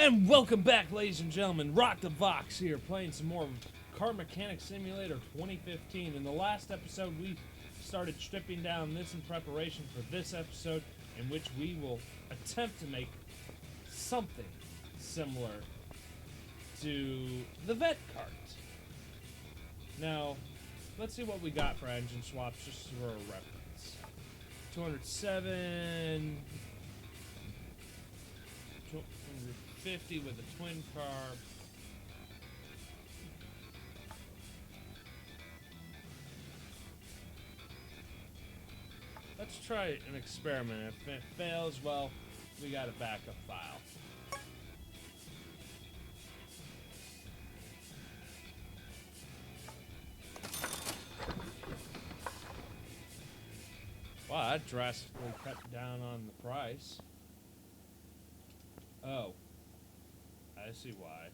And welcome back, ladies and gentlemen. Rockthevox here, playing some more Car Mechanic Simulator 2015. In the last episode, we started stripping down this in preparation for this episode, in which we will attempt to make something similar to the Vette Car. Now, let's see what we got for engine swaps, just for a reference. 207... 250 with a twin carb. Let's try an experiment. If it fails, well, we got a backup file. Wow, that drastically cut down on the price. Oh. I see why.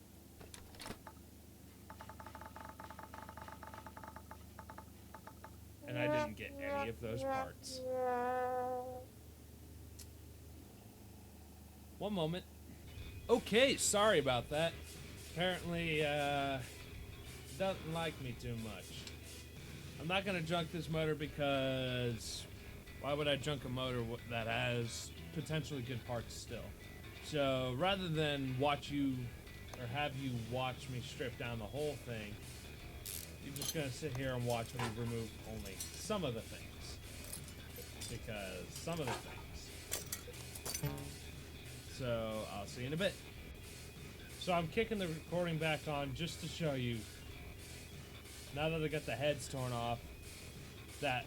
And I didn't get any of those parts. One moment. Okay, sorry about that. Apparently, doesn't like me too much. I'm not gonna junk this motor because why would I junk a motor that has potentially good parts still? So rather than watch you or have you watch me strip down the whole thing, you're just gonna sit here and watch me remove only some of the things, because some of the things. So I'll see you in a bit. So I'm kicking the recording back on just to show you, now that I got the heads torn off, that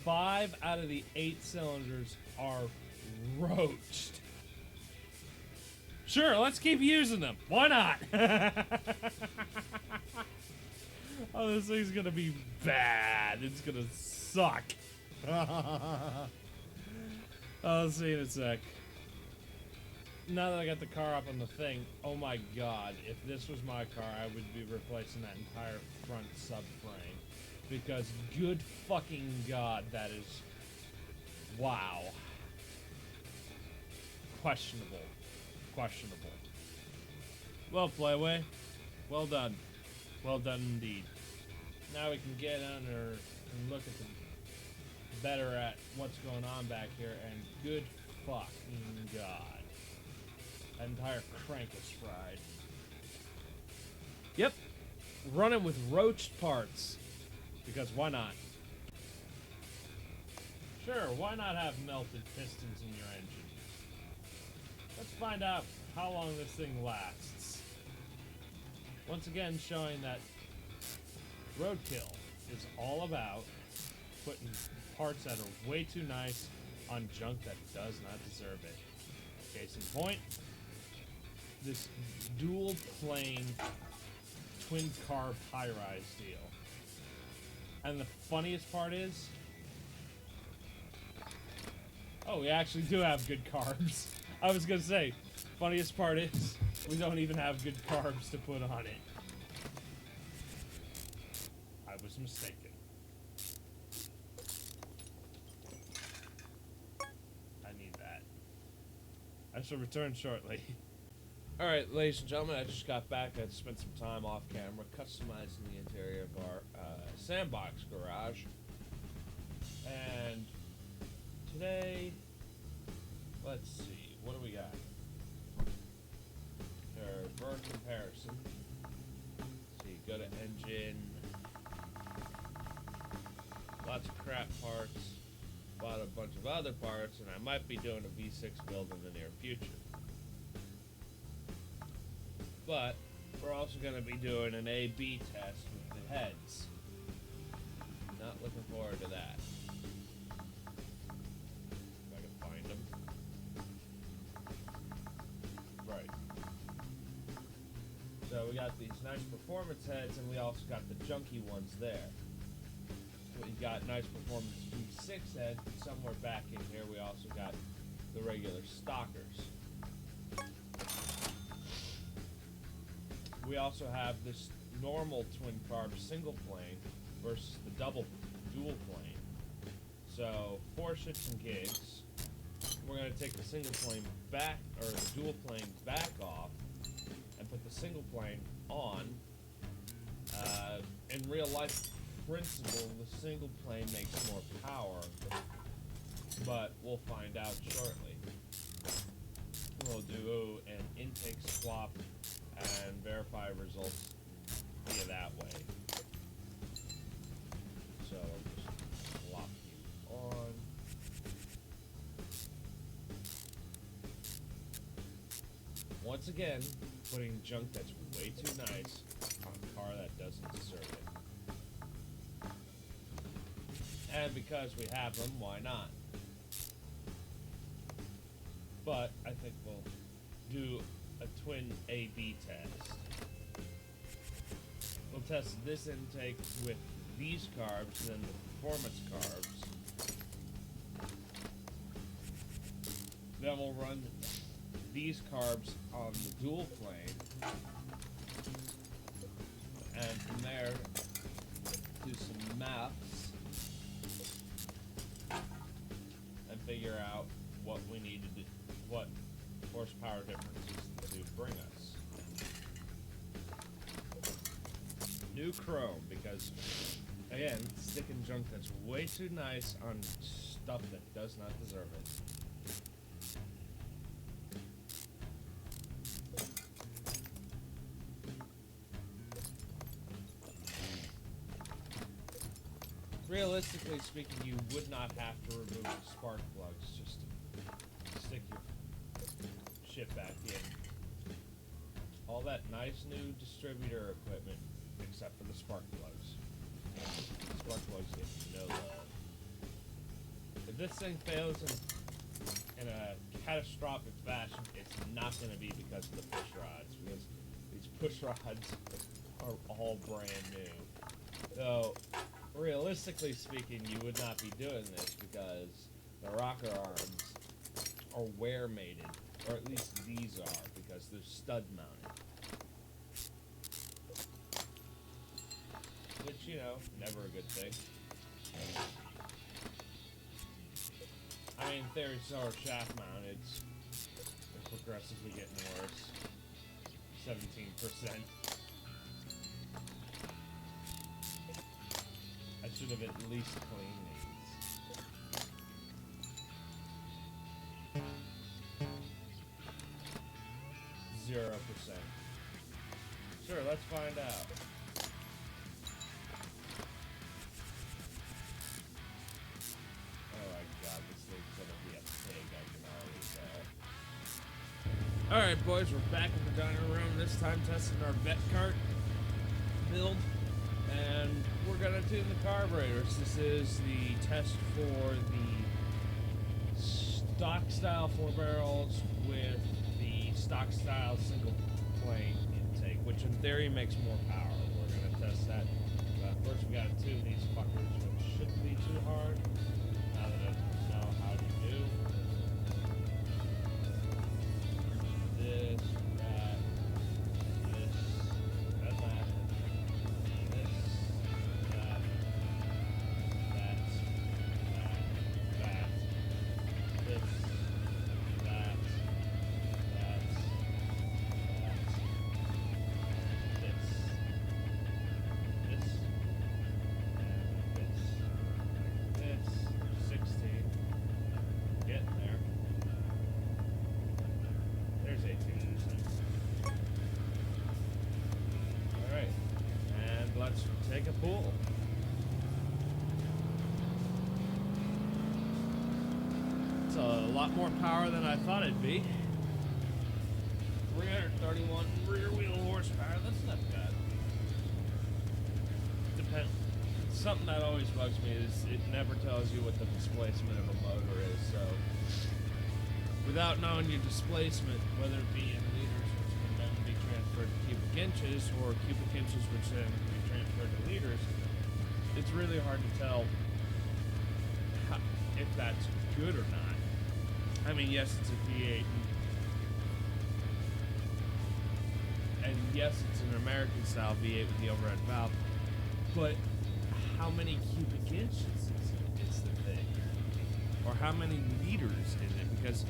five out of the 8 cylinders are roached. Sure, let's keep using them. Why not? Oh, this thing's gonna be bad. It's gonna suck. I'll see you in a sec. Now that I got the car up on the thing, oh my god, if this was my car, I would be replacing that entire front subframe. Because good fucking god, that is... wow. Questionable. Questionable. Well, Playway. Well done. Well done indeed. Now we can get under and look at the better at what's going on back here, and good fucking god. That entire crank is fried. Yep. Running with roached parts. Because why not? Sure, why not have melted pistons in your engine? Let's find out how long this thing lasts. Once again, showing that Roadkill is all about putting parts that are way too nice on junk that does not deserve it. Case in point, this dual plane twin carb high-rise deal. And the funniest part is, oh, we actually do have good carbs. I was gonna say, funniest part is, we don't even have good carbs to put on it. I was mistaken. I need that. I shall return shortly. Alright, ladies and gentlemen, I just got back. I had to spend some time off camera customizing the interior of our sandbox garage. And today, let's see, what do we got? For comparison, see, go to engine, lots of crap parts, bought a bunch of other parts, and I might be doing a V6 build in the near future. But we're also going to be doing an A/B test with the heads. Not looking forward to that. If I can find them. Right. So we got these nice performance heads, and we also got the junky ones there. So we got nice performance V6 heads, and somewhere back in here we also got the regular stockers. We also have this normal twin carb single plane versus the dual plane. So, for shits and gigs, we're going to take the single plane back, or the dual plane back off, and put the single plane on. In real life principle, the single plane makes more power, but we'll find out shortly. We'll do an intake swap and verify results via that way. So just swap you on. Once again, putting junk that's way too nice on a car that doesn't deserve it. And because we have them, why not? But I think we'll do a twin A/B test. We'll test this intake with these carbs and then the performance carbs. Then we'll run these carbs on the dual plane. And from there, do some maths and figure out what we need to do, what horsepower differences to bring us. New chrome, because again, sticking junk that's way too nice on stuff that does not deserve it. Realistically speaking, you would not have to remove the spark plugs just to stick your shit back in. All that nice new distributor equipment, except for the spark plugs. Spark plugs get no love. If this thing fails in a catastrophic fashion, it's not going to be because of the push rods, because these push rods are all brand new. So, realistically speaking, you would not be doing this because the rocker arms are wear mated, or at least these are, because they're stud mounted. Which, you know, never a good thing. I mean, there's our shaft mounted. They're progressively getting worse. 17%. I should have at least cleaned these. 0%. Sure, let's find out. Oh my god, this thing's gonna be a pig, I can already tell. Alright boys, we're back in the dining room, this time testing our Vette Car build. And we're gonna tune the carburetors. This is the test for the stock style 4 barrels with the stock style single plane intake, which in theory makes more power. We're gonna test that. But first we gotta tune these fuckers, which shouldn't be too hard. Now that I know how to do this, that, this, and that. Let's take a pull. It's a lot more power than I thought it'd be. 331 rear wheel horsepower, that's not bad. Something that always bugs me is it never tells you what the displacement of a motor is, so without knowing your displacement, whether it be in liters, which can then be transferred to cubic inches, or cubic inches, which then can be transferred to liters, it's really hard to tell if that's good or not. I mean, yes, it's a V8, and yes, it's an American-style V8 with the overhead valve, but how many cubic inches is it? It's the thing. or how many liters in it, because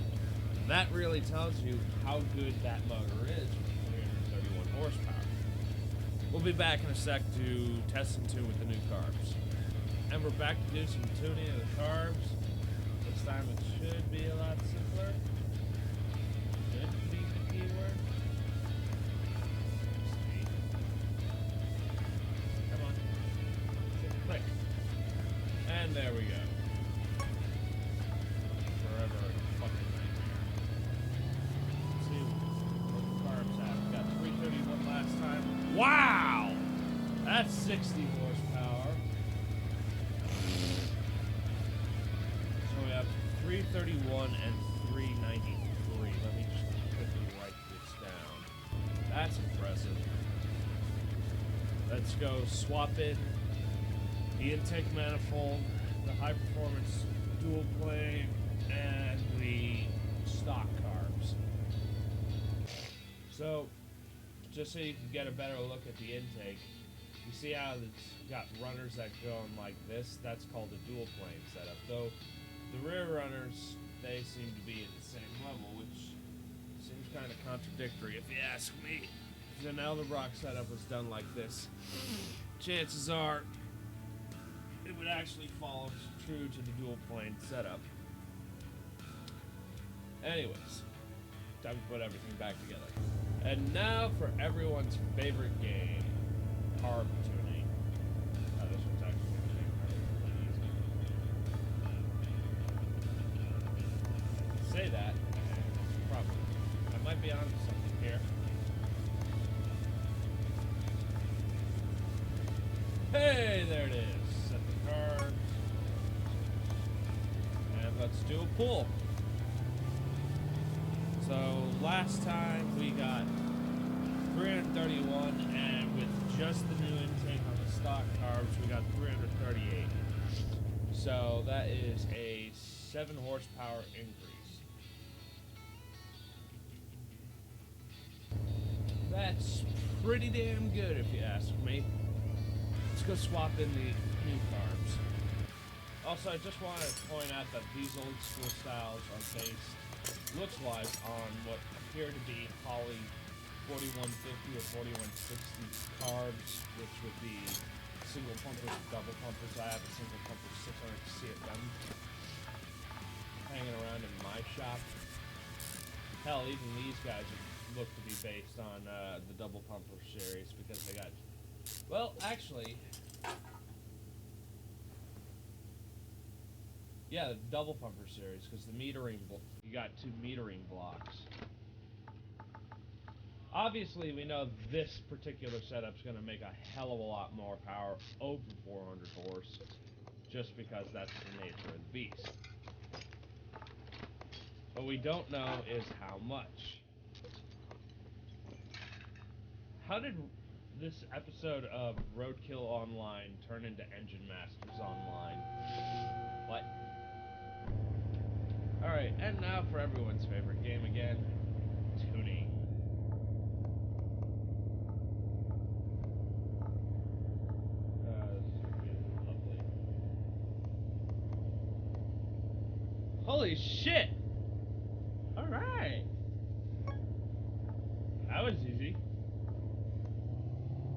that really tells you how good that motor is with 331 horsepower. We'll be back in a sec to test and tune with the new carbs. And we're back to do some tuning of the carbs. This time it should be a lot simpler. Should be the keyword. Come on. Click. And there we go. Forever fucking nightmare. Let's see what the carbs have. We got 331 last time. Wow! That's 60 horsepower. So we have 331 and 393. Let me just quickly write this down. That's impressive. Let's go swap in the intake manifold, the high performance dual plane, and the stock carbs. So, just so you can get a better look at the intake, you see how it's got runners that go in like this? That's called a dual plane setup. Though the rear runners, they seem to be at the same level, which seems kind of contradictory if you ask me. So now the Rock setup was done like this. Chances are it would actually follow true to the dual plane setup. Anyways, time to put everything back together. And now for everyone's favorite game, carb tuning. This one's actually really easy. Say that, probably. I might be onto something here. Hey, there it is. Set the carbs. And let's do a pull. So last time we got 331, and with just the new intake on the stock carbs, we got 338. So that is a 7 horsepower increase. That's pretty damn good if you ask me. Let's go swap in the new carbs. Also, I just want to point out that these old school styles are based, looks-wise, on what appear to be Holley 4150 or 4160 carbs, which would be single pumpers and double pumpers. I have a single pumper 600 CFM hanging around in my shop. Hell, even these guys look to be based on the double pumper series, because they got, well, actually, yeah, the double pumper series, because the metering, you got 2 metering blocks. Obviously, we know this particular setup's going to make a hell of a lot more power over 400 horse, just because that's the nature of the beast. What we don't know is how much. How did this episode of Roadkill Online turn into Engine Masters Online? What? Alright, and now for everyone's favorite game again, tuning. This is gonna be lovely. Holy shit! Alright! That was easy.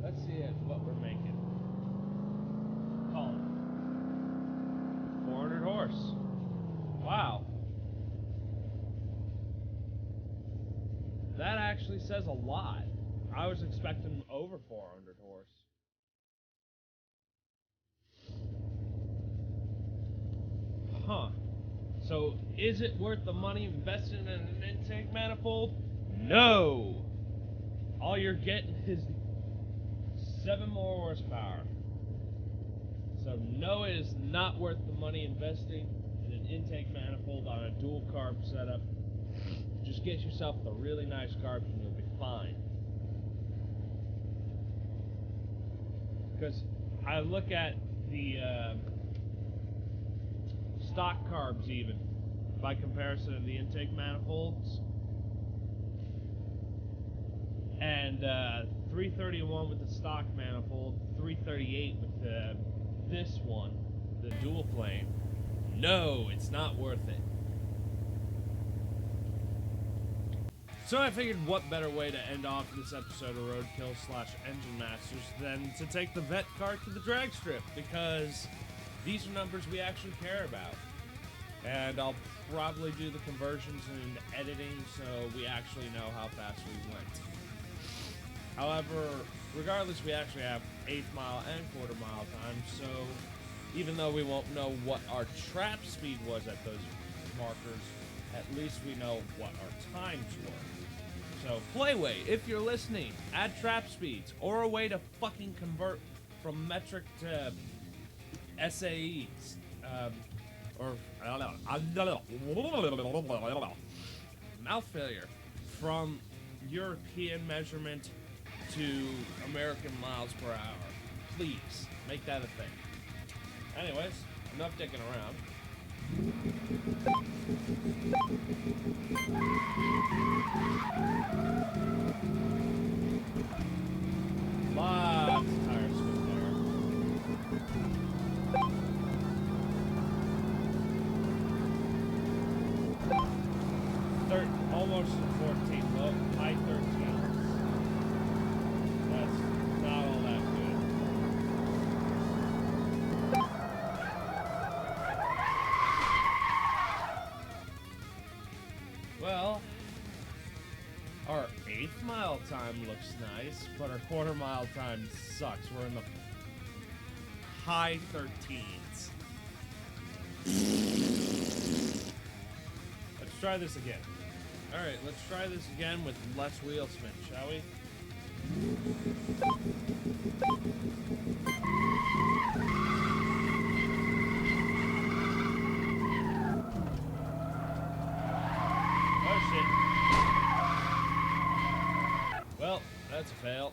Let's see what we're making. Call it 400 horse. Wow. That actually says a lot. I was expecting over 400 horse. Huh. So, is it worth the money invested in an intake manifold? No! All you're getting is 7 more horsepower. So, no, it is not worth the money investing in an intake manifold on a dual carb setup. Just get yourself the really nice carbs and you'll be fine. Because I look at the stock carbs even, by comparison of the intake manifolds, and 331 with the stock manifold, 338 with this one, the dual plane. No, it's not worth it. So I figured what better way to end off this episode of Roadkill / Engine Masters than to take the Vette Car to the drag strip, because these are numbers we actually care about. And I'll probably do the conversions and editing so we actually know how fast we went. However, regardless, we actually have 1/8 mile and 1/4 mile time, so even though we won't know what our trap speed was at those markers, at least we know what our times were. So, Playway, if you're listening, add trap speeds, or a way to fucking convert from metric to SAEs, or, mouth failure, from European measurement to American miles per hour. Please, make that a thing. Anyways, enough dicking around. Lots of tire spin there. Almost 14, low, high 13. That's not all that good. Well, our 1/8 mile time looks nice, but our 1/4 mile time sucks. We're in the high 13s. Let's try this again. Alright, let's try this again with less wheel spin, shall we? Oh shit. Well, that's a fail.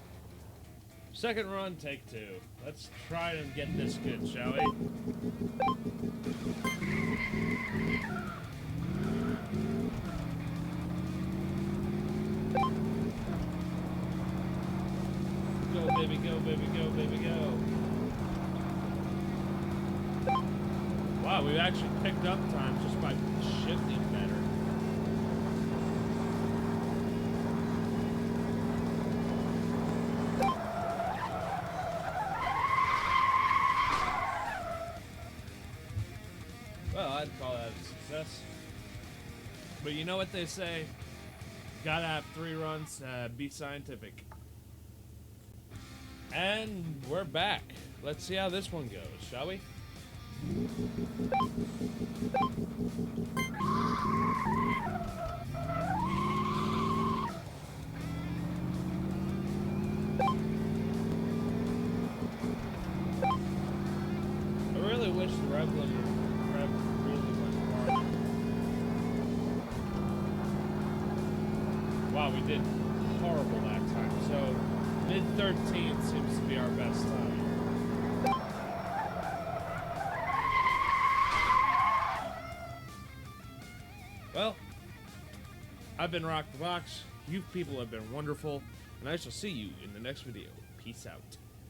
Second run, take 2. Let's try and get this good, shall we? Go, baby, go, baby, go, baby, go. Wow, we've actually picked up time just by shifting better. Well, I'd call that a success. But you know what they say? Gotta have 3 runs, be scientific. And we're back. Let's see how this one goes, shall we? I really wish the rev really went farther. Wow, we did horrible that time. So mid-13 seems to be our best time. Well, I've been Rockthevox. You people have been wonderful, and I shall see you in the next video. Peace out.